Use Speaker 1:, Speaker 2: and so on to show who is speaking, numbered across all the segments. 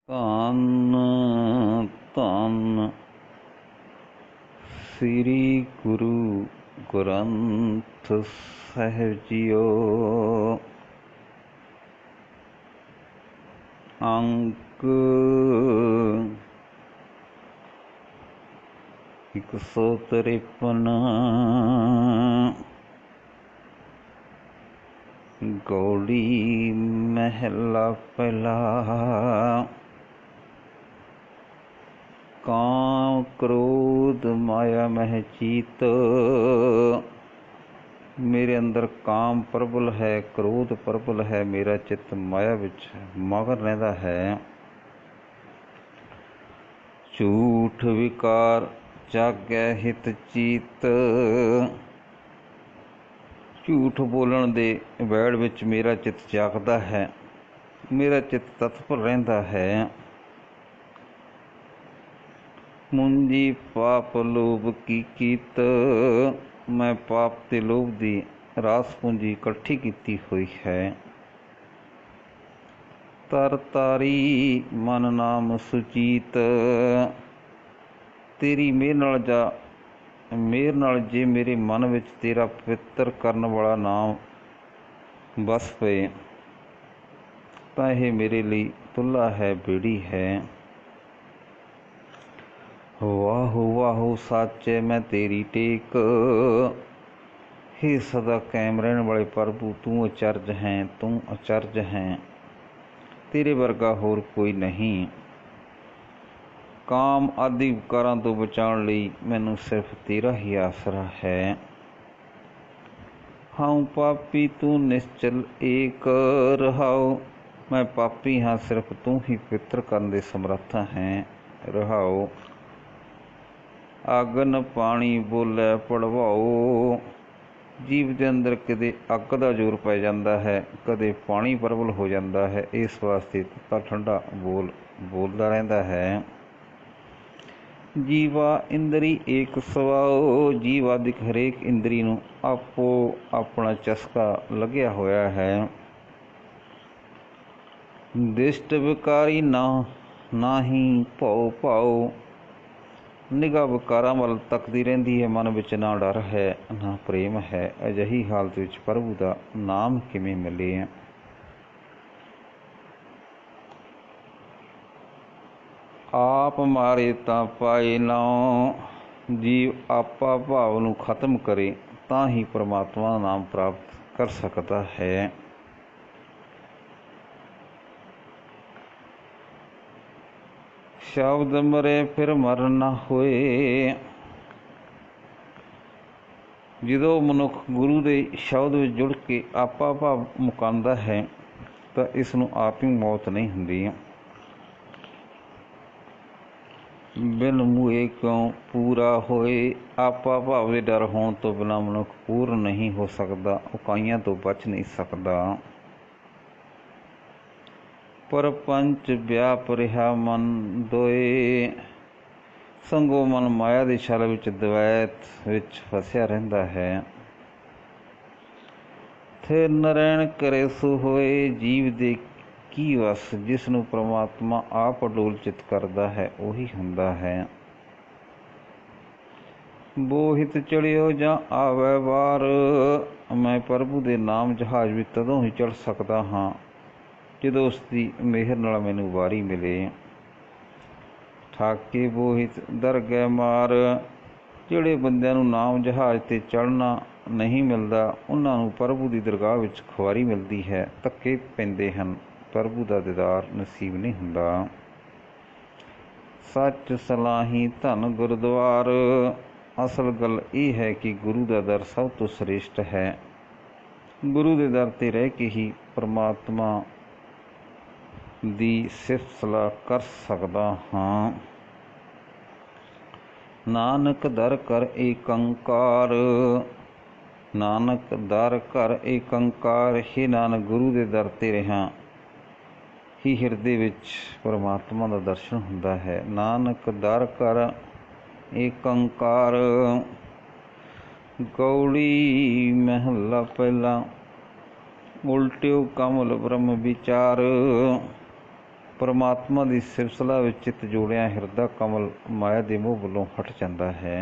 Speaker 1: ਧੰਨ ਧੰਨ ਸ੍ਰੀ ਗੁਰੂ ਗ੍ਰੰਥ ਸਾਹਿਬ ਜੀਓ। ਅੰਕ 153 ਗੌੜੀ ਮਹਿਲਾ ਪਹਿਲਾ। ਕਾਮ ਕ੍ਰੋਧ ਮਾਇਆ ਮਹਿ ਚੀਤ। ਮੇਰੇ ਅੰਦਰ ਕਾਮ ਪ੍ਰਬਲ ਹੈ, ਕ੍ਰੋਧ ਪ੍ਰਬਲ ਹੈ, ਮੇਰਾ ਚਿੱਤ ਮਾਇਆ ਵਿੱਚ ਮਗਨ ਰਹਿੰਦਾ ਹੈ। ਝੂਠ ਵਿਕਾਰ ਜਾਗੈ ਹਿਤ ਚੀਤ। ਝੂਠ ਬੋਲਣ ਦੇ ਵੈੜ ਵਿੱਚ ਮੇਰਾ ਚਿੱਤ ਜਾਗਦਾ ਹੈ, ਮੇਰਾ ਚਿੱਤ ਤਤਪਰ ਰਹਿੰਦਾ ਹੈ। ਮੁੰਜੀ ਪਾਪ ਲੋਭ ਕੀ ਕੀਤ। ਮੈਂ ਪਾਪ ਤੇ ਲੋਭ ਦੀ ਰਾਸ ਪੂੰਜੀ ਇਕੱਠੀ ਕੀਤੀ ਹੋਈ ਹੈ। ਤਰ ਤਾਰੀ ਮਨ ਨਾਮ ਸੁਚੀਤ। ਤੇਰੀ ਮਿਹਰ ਨਾਲ ਜੇ ਮੇਰੇ ਮਨ ਵਿੱਚ ਤੇਰਾ ਪਵਿੱਤਰ ਕਰਨ ਵਾਲਾ ਨਾਮ ਵਸ ਪਏ ਤਾਂ ਇਹ ਮੇਰੇ ਲਈ ਤੁੱਲਾ ਹੈ, ਬੇੜੀ ਹੈ। ਵਾਹੋ ਵਾਹੋ ਸਾਚੇ ਮੈਂ ਤੇਰੀ ਟੇਕ। ਹੇ ਸਦਾ ਕਾਇਮ ਰਹਿਣ ਵਾਲੇ ਪ੍ਰਭੂ, ਤੂੰ ਅਚਰਜ ਹੈ, ਤੂੰ ਅਚਰਜ ਹੈ, ਤੇਰੇ ਵਰਗਾ ਹੋਰ ਕੋਈ ਨਹੀਂ। ਕਾਮ ਆਦਿ ਵਿਕਾਰਾਂ ਤੋਂ ਬਚਾਉਣ ਲਈ ਮੈਨੂੰ ਸਿਰਫ ਤੇਰਾ ਹੀ ਆਸਰਾ ਹੈ। ਹਾਂ ਪਾਪੀ ਤੂੰ ਨਿਸ਼ਚਲ ਏਕ ਰਹਾਓ। ਮੈਂ ਪਾਪੀ ਹਾਂ, ਸਿਰਫ ਤੂੰ ਹੀ ਪਵਿੱਤਰ ਕਰਨ ਦੇ ਸਮਰੱਥ ਹੈ। ਰਹਾਓ। ਅਗਨ ਪਾਣੀ ਬੋਲੇ ਪੜਵਾਓ। ਜੀਵ ਦੇ ਅੰਦਰ ਕਦੇ ਅੱਗ ਦਾ ਜ਼ੋਰ ਪੈ ਜਾਂਦਾ ਹੈ, ਕਦੇ ਪਾਣੀ ਪ੍ਰਬਲ ਹੋ ਜਾਂਦਾ ਹੈ। ਇਸ ਵਾਸਤੇ ਤੱਤਾ ਠੰਡਾ ਬੋਲਦਾ ਰਹਿੰਦਾ ਹੈ। ਜੀਵਾ ਇੰਦਰੀ ਏਕ ਸਵਾਓ। ਜੀਵ ਆਦਿਕ ਹਰੇਕ ਇੰਦਰੀ ਨੂੰ ਆਪੋ ਆਪਣਾ ਚਸਕਾ ਲੱਗਿਆ ਹੋਇਆ ਹੈ। ਦਿਸ਼ਟ ਵਿਕਾਰੀ ਨਾਹੀਂ ਭਉ ਭਾਉ। ਨਿਗਾਹ ਵਿਕਾਰਾਂ ਵੱਲ ਤੱਕਦੀ ਰਹਿੰਦੀ ਹੈ, ਮਨ ਵਿੱਚ ਨਾ ਡਰ ਹੈ ਨਾ ਪ੍ਰੇਮ ਹੈ। ਅਜਿਹੀ ਹਾਲਤ ਵਿੱਚ ਪ੍ਰਭੂ ਦਾ ਨਾਮ ਕਿਵੇਂ ਮਿਲੇ? ਆਪ ਮਾਰੇ ਤਾਂ ਪਾਏ ਨਾਉ। ਜੀਵ ਆਪਾ ਭਾਵ ਨੂੰ ਖਤਮ ਕਰੇ ਤਾਂ ਹੀ ਪਰਮਾਤਮਾ ਦਾ ਨਾਮ ਪ੍ਰਾਪਤ ਕਰ ਸਕਦਾ ਹੈ। ਸ਼ਬਦ ਮਰੇ ਫਿਰ ਮਰਨ ਨਾ ਹੋਏ। ਜਦੋਂ ਮਨੁੱਖ ਗੁਰੂ ਦੇ ਸ਼ਬਦ ਵਿੱਚ ਜੁੜ ਕੇ ਆਪਾ ਭਾਵ ਮੁਕਾਉਂਦਾ ਹੈ ਤਾਂ ਇਸ ਨੂੰ ਆਪ ਹੀ ਮੌਤ ਨਹੀਂ ਹੁੰਦੀ। ਬਿਨ ਮੂਏ ਕਿਉਂ ਪੂਰਾ ਹੋਏ। ਆਪਾ ਭਾਵ ਦੇ ਡਰ ਹੋਣ ਤੋਂ ਬਿਨਾਂ ਮਨੁੱਖ ਪੂਰਨ ਨਹੀਂ ਹੋ ਸਕਦਾ, ਉਕਾਈਆਂ ਤੋਂ ਬਚ ਨਹੀਂ ਸਕਦਾ। ਪਰਪੰਚ ਵਿਆਪ ਰਿਹਾ ਮਨ ਦੋਏ। ਸੰਗੋ ਮਨ ਮਾਇਆ ਦੇ ਛਲ ਵਿੱਚ ਦਵੈਤ ਵਿੱਚ ਫਸਿਆ ਰਹਿੰਦਾ ਹੈ। ਥਿਰ ਨਰੈਣ ਕਰੇ ਸੋ ਹੋਏ। ਜੀਵ ਦੇ ਕੀ ਵਸ। ਜਿਸ ਨੂੰ ਪ੍ਰਮਾਤਮਾ ਆਪ ਅਡੋਲ ਚਿੱਤ ਕਰਦਾ ਹੈ ਉਹੀ ਹੁੰਦਾ ਹੈ। ਬੋਹਿਤ ਚੜਿਓ ਜਾਂ ਆਵੈ ਵਾਰ। ਮੈਂ ਪ੍ਰਭੂ ਦੇ ਨਾਮ ਜਹਾਜ਼ ਵਿੱਚ ਤਦੋਂ ਹੀ ਚੜ੍ਹ ਸਕਦਾ ਹਾਂ ਜਦੋਂ ਉਸ ਦੀ ਮਿਹਰ ਨਾਲ ਮੈਨੂੰ ਵਾਰੀ ਮਿਲੇ। ਠਾਕੇ ਬੋਹਿਤ ਦਰਗਹਿ ਮਾਰ। ਜਿਹੜੇ ਬੰਦਿਆਂ ਨੂੰ ਨਾਮ ਜਹਾਜ਼ 'ਤੇ ਚੜ੍ਹਨਾ ਨਹੀਂ ਮਿਲਦਾ ਉਹਨਾਂ ਨੂੰ ਪ੍ਰਭੂ ਦੀ ਦਰਗਾਹ ਵਿੱਚ ਖੁਆਰੀ ਮਿਲਦੀ ਹੈ, ਧੱਕੇ ਪੈਂਦੇ ਹਨ, ਪ੍ਰਭੂ ਦਾ ਦੀਦਾਰ ਨਸੀਬ ਨਹੀਂ ਹੁੰਦਾ। ਸੱਚ ਸਲਾਹੀ ਧਨ ਗੁਰਦੁਆਰ। ਅਸਲ ਗੱਲ ਇਹ ਹੈ ਕਿ ਗੁਰੂ ਦਾ ਦਰ ਸਭ ਤੋਂ ਸ੍ਰੇਸ਼ਟ ਹੈ। ਗੁਰੂ ਦੇ ਦਰ 'ਤੇ ਰਹਿ ਕੇ ਹੀ ਪਰਮਾਤਮਾ ਦੀ ਸਿਫਤ ਸਲਾਹ ਕਰ ਸਕਦਾ ਹਾਂ। ਨਾਨਕ ਦਰ ਕਰ ਏਕੰਕਾਰ। ਨਾਨਕ ਦਰ ਕਰ ਏਕੰਕਾਰ। ਹੀ ਨਾਨਕ ਗੁਰੂ ਦੇ ਦਰ 'ਤੇ ਰਿਹਾ ਹੀ ਹਿਰਦੇ ਵਿੱਚ ਪਰਮਾਤਮਾ ਦਾ ਦਰਸ਼ਨ ਹੁੰਦਾ ਹੈ। ਨਾਨਕ ਦਰ ਕਰ ਏਕੰਕਾਰ। ਗੌੜੀ ਮਹਿਲਾ ਪਹਿਲਾ। ਉਲਟਿਓ ਕਮਲ ਬ੍ਰਹਮ ਵਿਚਾਰ। परमात्मा की सिलसिला विच चित जोड़िया हिरदा कमल माया के मोह वालों हट जाता है।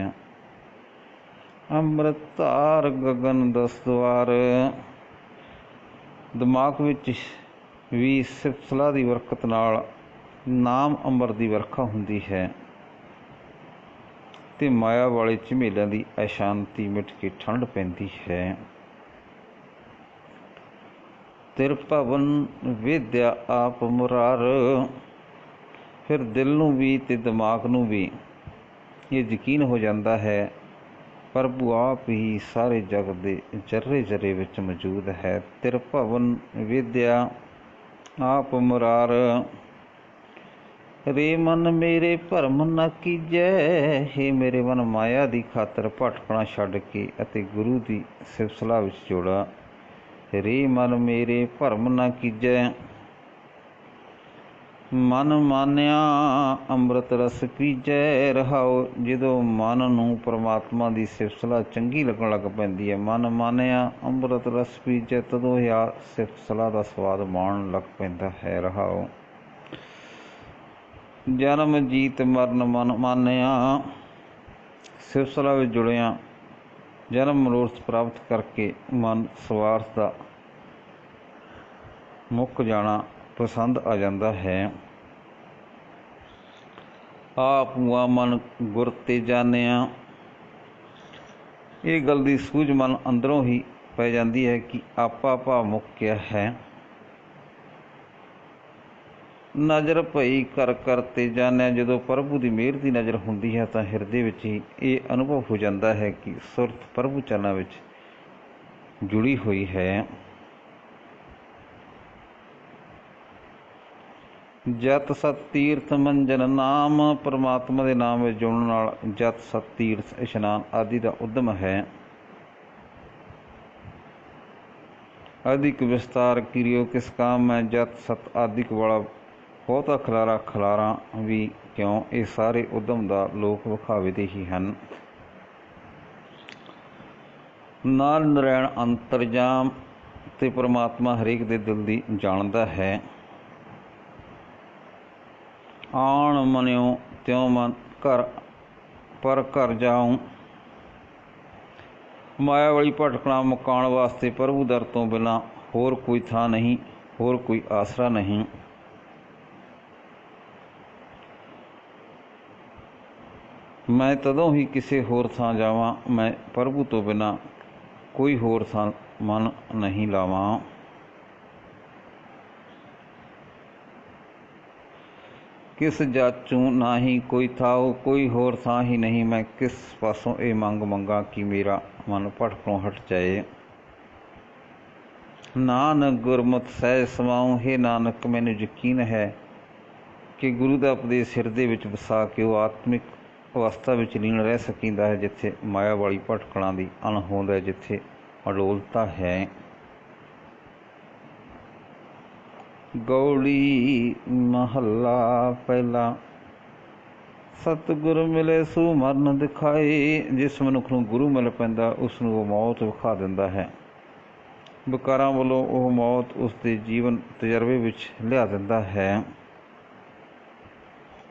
Speaker 1: अंमृत धार गगन दस द्वार, दिमाग विच भी सिलसिला की बरकत नाल नाम अंबर की वर्खा हुंदी है ते माया वाले झमेलों की अशांति मिट के ठंड पैंदी है। तिर भवन विद्या आप मुरार, फिर दिल नूं भी ते दिमाग नूं भी ये यकीन हो जाता है प्रभु आप ही सारे जग दे जर्रे जर्रे विच मौजूद है। तिर भवन विद्या आप मुरार, रे मन मेरे भरम न कीजै, हे मेरे मन माया दी खातर भटकना छड्ड के अते गुरु दी सिलसिला विच जोड़ा। रे मन मेरे भरम न कीजै, मन मानिया अंमृत रस पीजै। रहाओ जदों मन नूं परमात्मा दी सिलसिला चंगी लगन लग पैंदी है, मन मानिया अंमृत रस पीजै, तदों सिलसिला दा स्वाद माण लग पैंदा है। रहाओ जन्म जीत मरण मन मानिया, सिलसिला विच जुड़िया जन्म मनोरथ प्राप्त करके मन स्वार्थ दा मुक जाना पसंद आ जाता है। आप हुआ मन गुर ते जानिया, ये गल दी सूझ मन अंदरों ही पै जाती है कि आपा भाव मुक गया है। नज़र भई कर कर ते जानिया, जदों प्रभु की मेहर की नज़र हुंदी है तो हिरदे विच ही ये अनुभव हो जाता है कि सुरत प्रभु चरणों विच जुड़ी हुई है। जत सत तीर्थ मंजन नाम, परमात्मा के नाम में जुड़न नाल जत सत तीर्थ इशनान आदि का उद्यम है। अधिक विस्तार किरियो किस काम में, जत सत आदिक वाला बहुता खलारा खलारा भी क्यों, ये सारे उद्यम का लोक विखावे दे ही हैं। नाल नरैण अंतरजाम ते परमात्मा हरेक दे दिल दी जानदा है। आण मनियो त्यों मन घर पर घर जाऊं, माया वाली भटकना मुकाण वास्ते प्रभु दर तो बिना होर कोई थां नहीं, होर कोई आसरा नहीं। मैं तदों ही किसी होर थां जावां, मैं प्रभु तो बिना कोई होर थां मन नहीं लावां। किस जाचू ना ही कोई थाओ, कोई होर थां ही नहीं, मैं किस पासों ये मंग मंगा कि मेरा मन भटकों हट जाए। नानक गुरमुत सहज समाऊं, हे नानक मैनू यकीन है कि गुरु का उपदेश हिरदे विच वसा के वो आत्मिक अवस्था विच लीन रह सकींदा है, जिथे माया वाली भटकणा की अणहोंद है, जिथे अडोलता है। गौड़ी महला पहला, सतगुर मिले सू मरन दिखाए, जिस मनुख नूं गुरु मिल पैंदा उसनूं वो मौत विखा दिंदा है। विकारां वालों वह मौत उसके जीवन तजर्बे विच लिया दिंदा है।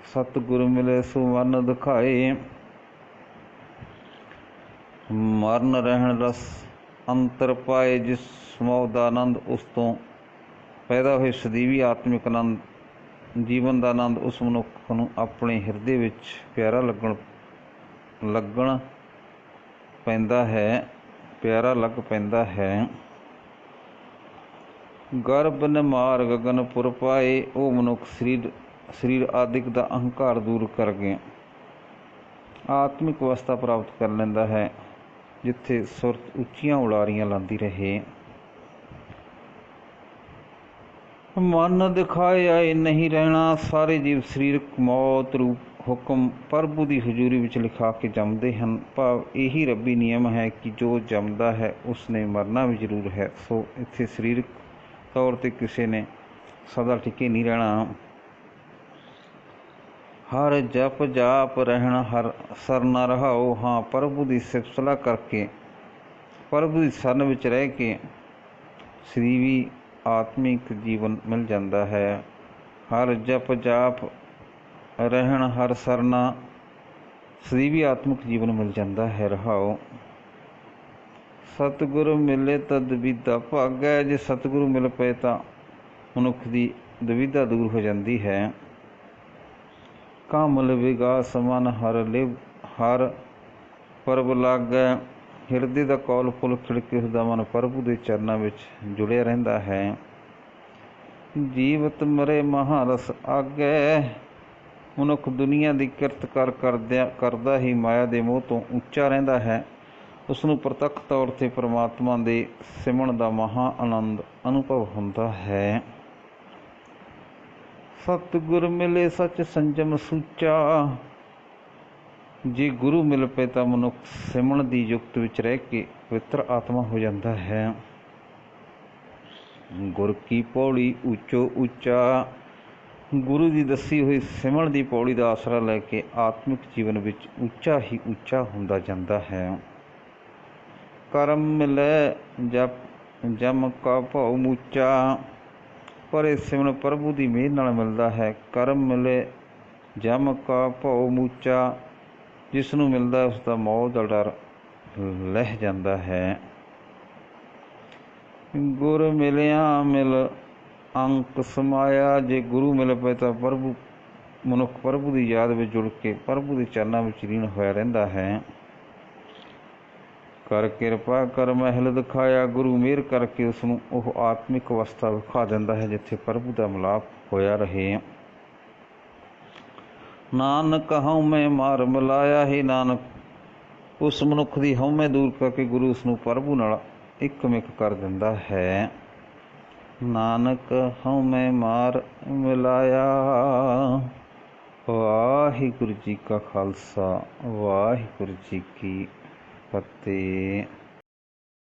Speaker 1: सतगुरु मिले सो मरन दिखाए, मरन रहन रस अंतर पाए, जिस मौत का आनंद उस तो पैदा हुए सਦੀवी आत्मिक आनंद, जीवन का आनंद उस मनुख नूं अपने हिरदे विच प्यारा लगन पैंदा है, प्यारा लग पैंदा है। गर्भ निमार गगन पुर पाए, वो मनुख शरीर आदिक का अहंकार दूर करके आत्मिक अवस्था प्राप्त कर लेंदा है, जिथे सुरत उच्चियां उड़ारियां लांदी रहे। मन दिखाए आए नहीं रहना, सारे जीव शरीरक मौत रूप हुक्म प्रभु की हजूरी विच लिखा के जमते हैं। भाव यही रब्बी नियम है कि जो जमदा है उसने मरना भी जरूर है। सो इत्थे शरीरक तौर पर किसी ने सदा टिके नहीं रहना। हर जप जाप रहना हर सर न रहाओ, हाँ प्रभु की सिलसिला करके प्रभु की शरण विच रह के सरीवी आत्मिक जीवन मिल जाता है। हर जप जाप रहन हर सरना, सਦੀवी आत्मिक जीवन मिल जाता है। रहाओ सतगुर मिले तो दुविधा भागै, जे सतगुरु मिल पे तो मनुख की दुविधा दूर हो जाती है। कामल विगास मन हर लिव हर परब लागै, हिरदे का कौल फुल खिड़के उसका मन प्रभु के चरणों में जुड़िया रहिंदा है। जीवत मरे महारस आगै, मनुख दुनिया की किरत करदा ही माया के मोह तो उच्चा रहिंदा है। उसनूं प्रतੱਖ तौर ते परमात्मा के सिमण का महा आनंद अनुभव होंदा है। सतगुर मिले सच संजम सूचा, जे गुरु मिल पे तो मनुख सिमण की युक्त विच रह के पवित्र आत्मा हो जाता है। गुर की पौड़ी ऊंचो ऊंचा, गुरु की दसी हुई सिमण की पौड़ी का आसरा लैके आत्मिक जीवन विच ऊंचा ही ऊंचा हुंदा जांदा है। करम मिले जप जम का भाव मूचा, पर इस सिमरन प्रभु की मेहर नाल मिलता है। करम मिले जम का भाव मूचा, जिसनूं मिलता है उसका मौत का डर लह जाता है। गुर मिलिया मिल अंक समाया, जे गुरु मिल पे तो प्रभु मनुख प्रभु की याद में जुड़ के प्रभु के चरणों में लीन होया रहिंदा है। कर किरपा कर महल दिखाया, गुरु मेहर करके उसनूं ओह आत्मिक अवस्था विखा दिंदा है जिथे प्रभु का मिलाप होया रहे। नानक हउमै मार मिलाया, ही नानक उस मनुख की हउमै दूर करके गुरु उसनूं प्रभु नाल इकमिक कर दिंदा है। नानक हउमै मार मिलाया। वाहिगुरू जी का खालसा, वाहिगुरू जी की फतेह।